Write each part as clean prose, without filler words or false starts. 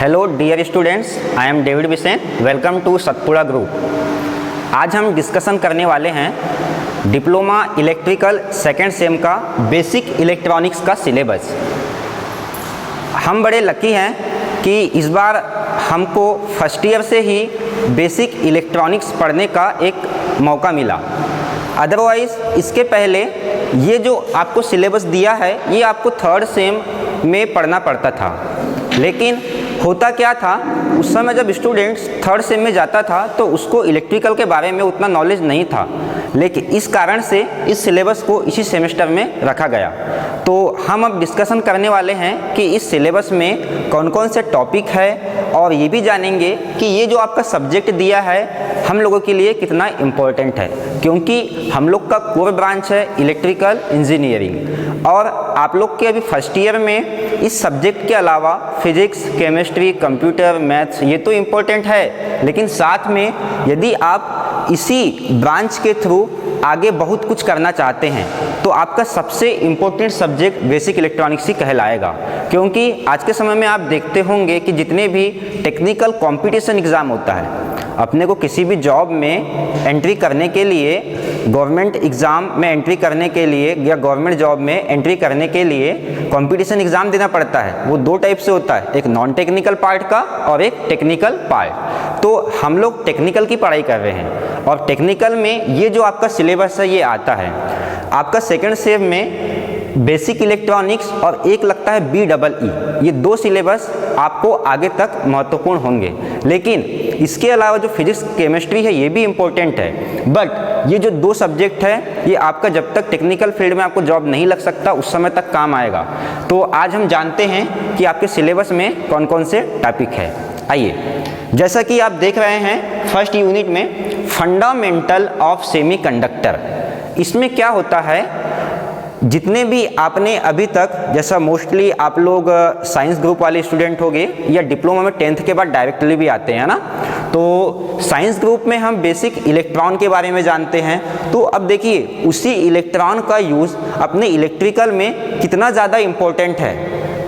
Hello dear students, I am David Bisen. Welcome to Satpura group. आज हम discussion करने वाले हैं डिप्लोमा इलेक्ट्रिकल सेकेंड सेम का बेसिक इलेक्ट्रॉनिक्स का सिलेबस। हम बड़े लकी हैं कि इस बार हमको फर्स्ट ईयर से ही बेसिक इलेक्ट्रॉनिक्स पढ़ने का एक मौका मिला। अदरवाइज़ इसके पहले ये जो आपको सिलेबस दिया है ये आपको थर्ड सेम में पढ़ना पड़ता था। लेकिन होता क्या था, उस समय जब स्टूडेंट्स थर्ड सेम में जाता था तो उसको इलेक्ट्रिकल के बारे में उतना नॉलेज नहीं था। लेकिन इस कारण से इस सिलेबस को इसी सेमेस्टर में रखा गया। तो हम अब डिस्कशन करने वाले हैं कि इस सिलेबस में कौन कौन से टॉपिक है और ये भी जानेंगे कि ये जो आपका सब्जेक्ट दिया है हम लोगों के लिए कितना इम्पोर्टेंट है, क्योंकि हम लोग का कोर ब्रांच है इलेक्ट्रिकल इंजीनियरिंग और आप लोग के अभी फर्स्ट ईयर में इस सब्जेक्ट के अलावा फिजिक्स, केमिस्ट्री, कंप्यूटर, मैथ्स ये तो इम्पोर्टेंट है, लेकिन साथ में यदि आप इसी ब्रांच के थ्रू आगे बहुत कुछ करना चाहते हैं तो आपका सबसे इम्पोर्टेंट सब्जेक्ट बेसिक इलेक्ट्रॉनिक्स ही कहलाएगा। क्योंकि आज के समय में आप देखते होंगे कि जितने भी टेक्निकल कंपटीशन एग्ज़ाम होता है, अपने को किसी भी जॉब में एंट्री करने के लिए, गवर्नमेंट एग्ज़ाम में एंट्री करने के लिए या गवर्नमेंट जॉब में एंट्री करने के लिए कंपटीशन एग्ज़ाम देना पड़ता है। वो दो टाइप से होता है, एक नॉन टेक्निकल पार्ट का और एक टेक्निकल पार्ट। तो हम लोग टेक्निकल की पढ़ाई कर रहे हैं और टेक्निकल में ये जो आपका सिलेबस है ये आता है आपका सेकंड सेम में बेसिक इलेक्ट्रॉनिक्स और एक लगता है BEE। ये दो सिलेबस आपको आगे तक महत्वपूर्ण होंगे। लेकिन इसके अलावा जो फिजिक्स, केमिस्ट्री है ये भी इम्पोर्टेंट है, बट ये जो दो सब्जेक्ट है ये आपका जब तक टेक्निकल फील्ड में आपको जॉब नहीं लग सकता उस समय तक काम आएगा। तो आज हम जानते हैं कि आपके सिलेबस में कौन कौन से टॉपिक है। आइए, जैसा कि आप देख रहे हैं फर्स्ट यूनिट में फंडामेंटल ऑफ सेमीकंडक्टर। इसमें क्या होता है, जितने भी आपने अभी तक, जैसा मोस्टली आप लोग साइंस ग्रुप वाले स्टूडेंट होंगे या डिप्लोमा में 10th के बाद डायरेक्टली भी आते हैं ना, तो साइंस ग्रुप में हम बेसिक इलेक्ट्रॉन के बारे में जानते हैं। तो अब देखिए उसी इलेक्ट्रॉन का यूज़ अपने इलेक्ट्रिकल में कितना ज़्यादा इम्पोर्टेंट है,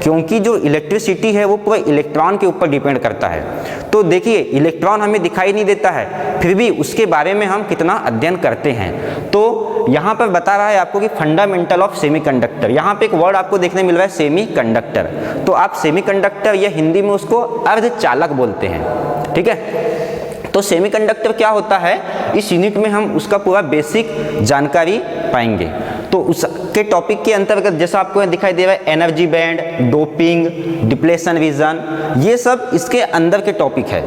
क्योंकि जो इलेक्ट्रिसिटी है वो पूरे इलेक्ट्रॉन के ऊपर डिपेंड करता है। तो देखिए इलेक्ट्रॉन हमें दिखाई नहीं देता है, फिर भी उसके बारे में हम कितना अध्ययन करते हैं। तो यहाँ पर बता रहा है आपको कि फंडामेंटल ऑफ सेमीकंडक्टर। यहाँ पे एक वर्ड आपको देखने मिल रहा है सेमीकंडक्टर। तो आप सेमीकंडक्टर या हिंदी में उसको अर्धचालक बोलते हैं, ठीक है। तो सेमीकंडक्टर क्या होता है, इस यूनिट में हम उसका पूरा बेसिक जानकारी पाएंगे। तो उसके टॉपिक के अंतर्गत जैसा आपको दिखाई दे रहा है energy band, doping, depletion region, ये सब इसके अंदर के टॉपिक है।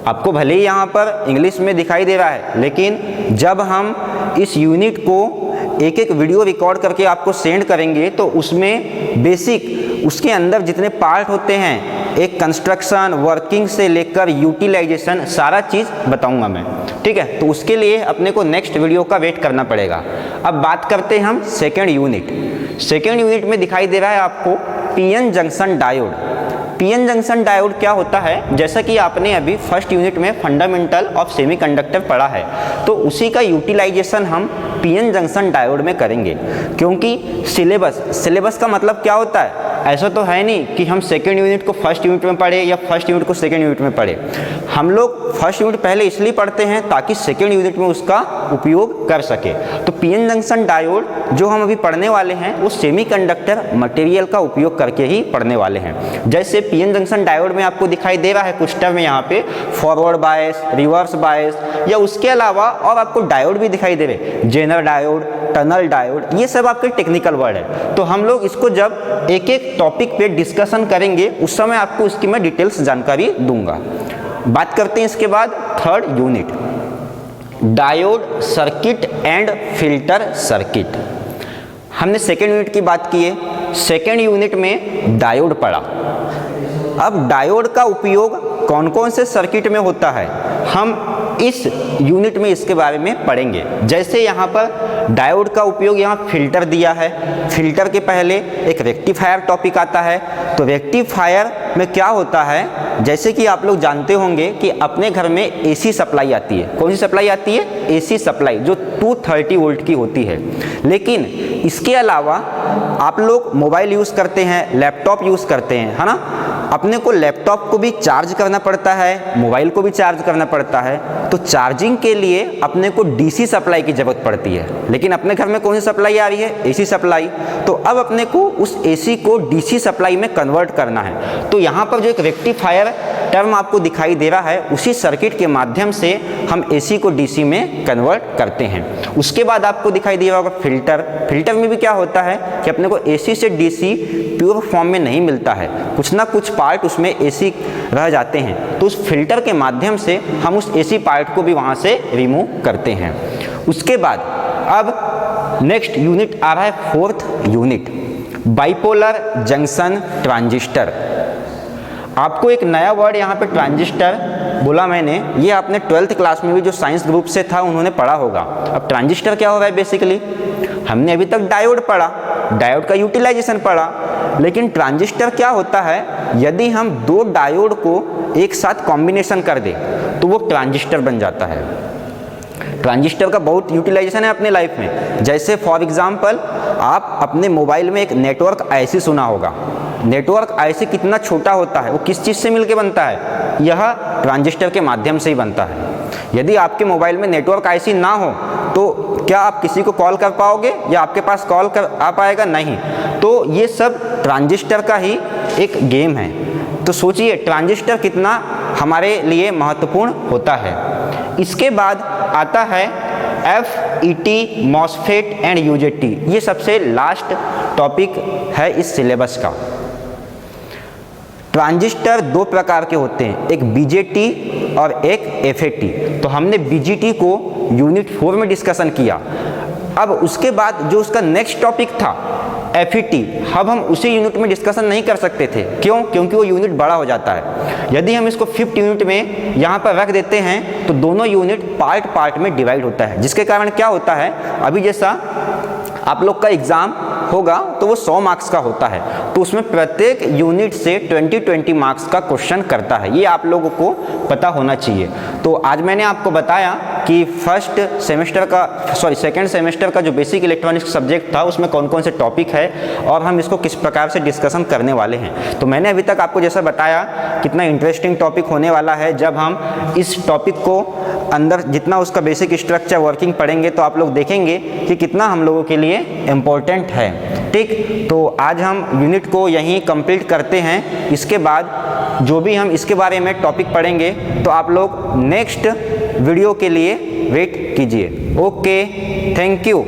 आपको भले ही यहाँ पर इंग्लिश में दिखाई दे रहा है, लेकिन जब हम इस यूनिट को एक एक वीडियो रिकॉर्ड करके आपको सेंड करेंगे तो उसमें बेसिक उसके अंदर जितने पार्ट होते हैं, एक कंस्ट्रक्शन, वर्किंग से लेकर यूटिलाइजेशन, सारा चीज़ बताऊंगा मैं, ठीक है। तो उसके लिए अपने को नेक्स्ट वीडियो का वेट करना पड़ेगा। अब बात करते हैं हम सेकेंड यूनिट। सेकेंड यूनिट में दिखाई दे रहा है आपको PN junction diode. PN junction diode क्या होता है, जैसा कि आपने अभी फर्स्ट यूनिट में फंडामेंटल ऑफ सेमीकंडक्टर पढ़ा है, तो उसी का यूटिलाइजेशन हम PN जंक्शन डायोड में करेंगे। क्योंकि सिलेबस का मतलब क्या होता है, ऐसा तो है नहीं कि हम सेकेंड यूनिट को फर्स्ट यूनिट में पढ़े या फर्स्ट यूनिट को सेकेंड यूनिट में पढ़े। हम लोग फर्स्ट यूनिट पहले इसलिए पढ़ते हैं ताकि सेकेंड यूनिट में उसका उपयोग कर सके। तो PN जंक्शन डायोड जो हम अभी पढ़ने वाले हैं वो सेमीकंडक्टर मटेरियल का उपयोग करके ही पढ़ने वाले हैं। जैसे PN जंक्शन डायोड में आपको दिखाई दे रहा है कुछ टर्म यहाँ पे, फॉरवर्ड बायस, रिवर्स बायस, या उसके अलावा और आपको डायोड भी दिखाई दे रहे, जेनर डायोड, टनल डायोड, ये सब आपके टेक्निकल वर्ड है। तो हम लोग इसको जब एक एक टॉपिक पे डिस्कशन करेंगे उस समय आपको इसकी मैं डिटेल्स जानकारी दूंगा। बात करते हैं इसके बाद third unit, diode circuit and filter circuit. हमने सेकेंड यूनिट की बात की है, सेकेंड यूनिट में डायोड पढ़ा। अब डायोड का उपयोग कौन कौन से सर्किट में होता है हम इस यूनिट में इसके बारे में पढ़ेंगे। जैसे यहाँ पर डायोड का उपयोग यहाँ फिल्टर दिया है, फिल्टर के पहले एक रेक्टिफायर टॉपिक आता है। तो रेक्टिफायर में क्या होता है, जैसे कि आप लोग जानते होंगे कि अपने घर में AC सप्लाई आती है। कौन सी सप्लाई आती है, AC सप्लाई, जो 230 वोल्ट की होती है। लेकिन इसके अलावा आप लोग मोबाइल यूज़ करते हैं, लैपटॉप यूज़ करते हैं, है ना। अपने को लैपटॉप को भी चार्ज करना पड़ता है, मोबाइल को भी चार्ज करना पड़ता है, तो चार्जिंग के लिए अपने को डीसी सप्लाई की ज़रूरत पड़ती है। लेकिन अपने घर में कौन सी सप्लाई आ रही है? AC supply. तो अब अपने को उस एसी को डीसी सप्लाई में कन्वर्ट करना है। तो यहाँ पर जो एक रेक्टिफायर टर्म आपको दिखाई दे रहा है, उसी सर्किट के माध्यम से हम एसी को डीसी में कन्वर्ट करते हैं। उसके बाद आपको दिखाई दे रहा होगा फिल्टर। फिल्टर में भी क्या होता है कि अपने को एसी से डीसी प्योर फॉर्म में नहीं मिलता है, कुछ ना कुछ पार्ट उसमें एसी रह जाते हैं। तो उस फिल्टर के माध्यम से हम उस एसी पार्ट को भी वहाँ से रिमूव करते हैं। उसके बाद अब नेक्स्ट यूनिट आ रहा है, fourth unit, bipolar junction transistor. आपको एक नया वर्ड यहाँ पे ट्रांजिस्टर बोला मैंने, ये आपने 12th क्लास में भी जो साइंस ग्रुप से था उन्होंने पढ़ा होगा। अब ट्रांजिस्टर क्या हो रहा है? बेसिकली हमने अभी तक डायोड पढ़ा, डायोड का यूटिलाइजेशन पढ़ा, लेकिन ट्रांजिस्टर क्या होता है? यदि हम दो डायोड को एक साथ कॉम्बिनेशन कर दें तो वो ट्रांजिस्टर बन जाता है। ट्रांजिस्टर का बहुत यूटिलाइजेशन है अपने लाइफ में। जैसे फॉर एग्जांपल आप अपने मोबाइल में एक नेटवर्क आईसी सुना होगा। नेटवर्क आईसी कितना छोटा होता है, वो किस चीज़ से मिलके बनता है? यह ट्रांजिस्टर के माध्यम से ही बनता है। यदि आपके मोबाइल में नेटवर्क आईसी ना हो तो क्या आप किसी को कॉल कर पाओगे या आपके पास कॉल कर आ पाएगा? नहीं। तो ये सब ट्रांजिस्टर का ही एक गेम है। तो सोचिए ट्रांजिस्टर कितना हमारे लिए महत्वपूर्ण होता है। इसके बाद आता है FET, मॉसफेट एंड UJT। ये सबसे लास्ट टॉपिक है इस सिलेबस का। ट्रांजिस्टर दो प्रकार के होते हैं, एक BJT और एक FET। तो हमने BJT को यूनिट 4 में डिस्कशन किया। अब उसके बाद जो उसका नेक्स्ट टॉपिक था FET, अब हम उसी यूनिट में डिस्कशन नहीं कर सकते थे। क्यों? क्योंकि वो यूनिट बड़ा हो जाता है। यदि हम इसको 5th यूनिट में यहाँ पर रख देते हैं तो दोनों यूनिट पार्ट पार्ट में डिवाइड होता है, जिसके कारण क्या होता है, अभी जैसा आप लोग का एग्ज़ाम होगा तो वो 100 मार्क्स का होता है, तो उसमें प्रत्येक यूनिट से 20-20 मार्क्स का क्वेश्चन करता है। ये आप लोगों को पता होना चाहिए। तो आज मैंने आपको बताया कि सेकंड सेमेस्टर का जो बेसिक इलेक्ट्रॉनिक्स सब्जेक्ट था उसमें कौन कौन से टॉपिक है और हम इसको किस प्रकार से डिस्कशन करने वाले हैं। तो मैंने अभी तक आपको जैसा बताया कितना इंटरेस्टिंग टॉपिक होने वाला है। जब हम इस टॉपिक को अंदर जितना उसका बेसिक स्ट्रक्चर वर्किंग पढ़ेंगे तो आप लोग देखेंगे कि कितना हम लोगों के लिए इम्पोर्टेंट है। ठीक, तो आज हम यूनिट को यहीं कंप्लीट करते हैं। इसके बाद जो भी हम इसके बारे में टॉपिक पढ़ेंगे तो आप लोग नेक्स्ट वीडियो के लिए वेट कीजिए। Okay, thank you.